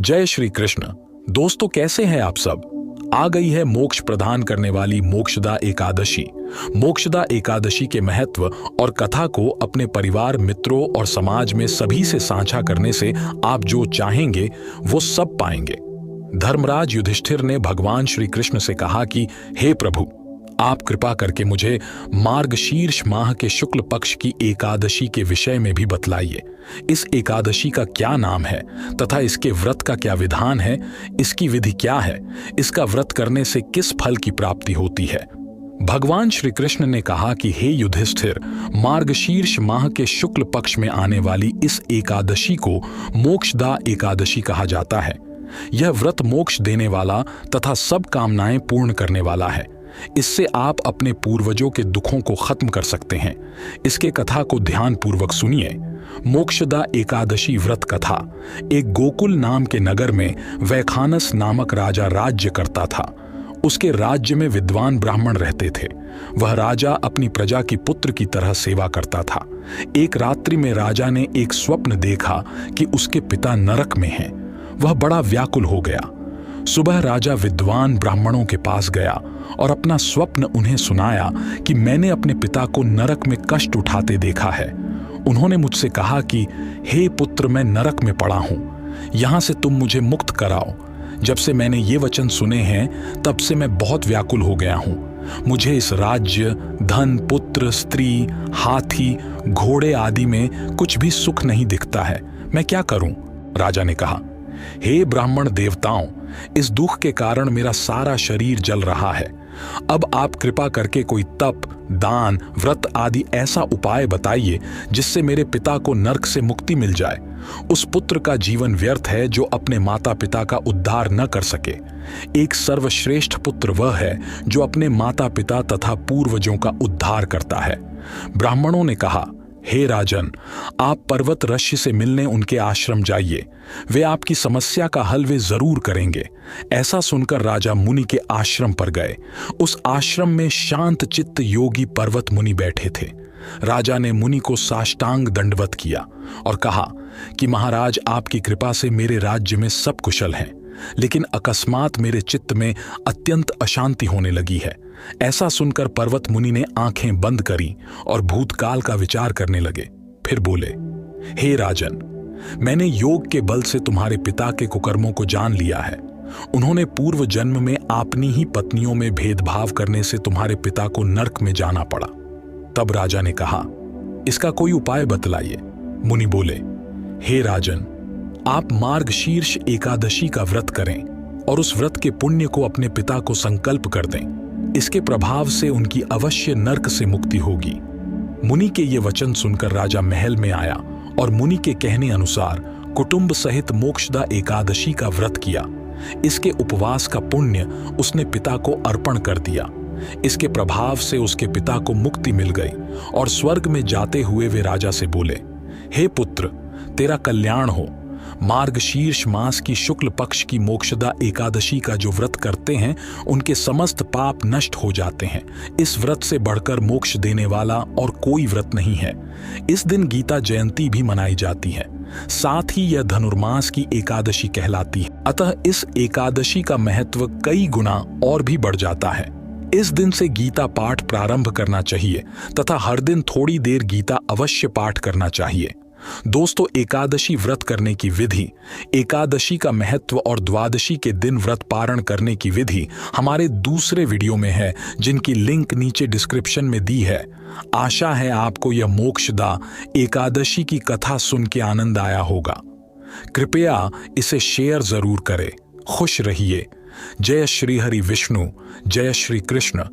जय श्री कृष्ण। दोस्तों, कैसे हैं आप सब। आ गई है मोक्ष प्रदान करने वाली मोक्षदा एकादशी। मोक्षदा एकादशी के महत्व और कथा को अपने परिवार, मित्रों और समाज में सभी से साझा करने से आप जो चाहेंगे वो सब पाएंगे। धर्मराज युधिष्ठिर ने भगवान श्री कृष्ण से कहा कि हे प्रभु, आप कृपा करके मुझे मार्गशीर्ष माह के शुक्ल पक्ष की एकादशी के विषय में भी बतलाइए। इस एकादशी का क्या नाम है तथा इसके व्रत का क्या विधान है, इसकी विधि क्या है, इसका व्रत करने से किस फल की प्राप्ति होती है। भगवान श्री कृष्ण ने कहा कि हे युधिष्ठिर, मार्गशीर्ष माह के शुक्ल पक्ष में आने वाली इस एकादशी को मोक्षदा एकादशी कहा जाता है। यह व्रत मोक्ष देने वाला तथा सब कामनाएं पूर्ण करने वाला है। इससे आप अपने पूर्वजों के दुखों को खत्म कर सकते हैं। इसके कथा को ध्यान पूर्वक सुनिए। मोक्षदा एकादशी व्रत कथा। एक गोकुल नाम के नगर में वैखानस नामक राजा राज्य करता था। उसके राज्य में विद्वान ब्राह्मण रहते थे। वह राजा अपनी प्रजा की पुत्र की तरह सेवा करता था। एक रात्रि में राजा ने एक स्वप्न देखा कि उसके पिता नरक में हैं। वह बड़ा व्याकुल हो गया। सुबह राजा विद्वान ब्राह्मणों के पास गया और अपना स्वप्न उन्हें सुनाया कि मैंने अपने पिता को नरक में कष्ट उठाते देखा है। उन्होंने मुझसे कहा कि हे पुत्र, मैं नरक में पड़ा हूं, यहां से तुम मुझे मुक्त कराओ। जब से मैंने ये वचन सुने हैं तब से मैं बहुत व्याकुल हो गया हूं। मुझे इस राज्य, धन, पुत्र, स्त्री, हाथी, घोड़े आदि में कुछ भी सुख नहीं दिखता है। मैं क्या करूं? राजा ने कहा, हे ब्राह्मण देवताओं, इस दुख के कारण मेरा सारा शरीर जल रहा है। अब आप कृपा करके कोई तप, दान, व्रत आदि ऐसा उपाय बताइए जिससे मेरे पिता को नरक से मुक्ति मिल जाए। उस पुत्र का जीवन व्यर्थ है जो अपने माता पिता का उद्धार न कर सके। एक सर्वश्रेष्ठ पुत्र वह है जो अपने माता पिता तथा पूर्वजों का उद्धार करता है। ब्राह्मणों ने कहा, हे राजन, आप पर्वत ऋषि से मिलने उनके आश्रम जाइए। वे आपकी समस्या का हल वे जरूर करेंगे। ऐसा सुनकर राजा मुनि के आश्रम पर गए। उस आश्रम में शांत चित्त योगी पर्वत मुनि बैठे थे। राजा ने मुनि को साष्टांग दंडवत किया और कहा कि महाराज, आपकी कृपा से मेरे राज्य में सब कुशल हैं, लेकिन अकस्मात मेरे चित्त में अत्यंत अशांति होने लगी है। ऐसा सुनकर पर्वत मुनि ने आंखें बंद करी और भूतकाल का विचार करने लगे। फिर बोले, हे राजन, मैंने योग के बल से तुम्हारे पिता के कुकर्मों को जान लिया है। उन्होंने पूर्व जन्म में अपनी ही पत्नियों में भेदभाव करने से तुम्हारे पिता को नरक में जाना पड़ा। तब राजा ने कहा, इसका कोई उपाय बतलाइए। मुनि बोले, हे राजन, आप मार्गशीर्ष एकादशी का व्रत करें और उस व्रत के पुण्य को अपने पिता को संकल्प कर दें। इसके प्रभाव से उनकी अवश्य नरक से मुक्ति होगी। मुनि के ये वचन सुनकर राजा महल में आया और मुनि के कहने अनुसार कुटुंब सहित मोक्षदा एकादशी का व्रत किया। इसके उपवास का पुण्य उसने पिता को अर्पण कर दिया। इसके प्रभाव से उसके पिता को मुक्ति मिल गई और स्वर्ग में जाते हुए वे राजा से बोले, हे पुत्र, तेरा कल्याण हो। मार्गशीर्ष मास की शुक्ल पक्ष की मोक्षदा एकादशी का जो व्रत करते हैं उनके समस्त पाप नष्ट हो जाते हैं। इस व्रत से बढ़कर मोक्ष देने वाला और कोई व्रत नहीं है। इस दिन गीता जयंती भी मनाई जाती है। साथ ही यह धनुर्मास की एकादशी कहलाती है। अतः इस एकादशी का महत्व कई गुना और भी बढ़ जाता है। इस दिन से गीता पाठ प्रारंभ करना चाहिए तथा हर दिन थोड़ी देर गीता अवश्य पाठ करना चाहिए। दोस्तों, एकादशी व्रत करने की विधि, एकादशी का महत्व और द्वादशी के दिन व्रत पारण करने की विधि हमारे दूसरे वीडियो में है, जिनकी लिंक नीचे डिस्क्रिप्शन में दी है। आशा है आपको यह मोक्षदा एकादशी की कथा सुन के आनंद आया होगा। कृपया इसे शेयर जरूर करें। खुश रहिए। जय श्री हरि विष्णु, जय श्री कृष्ण।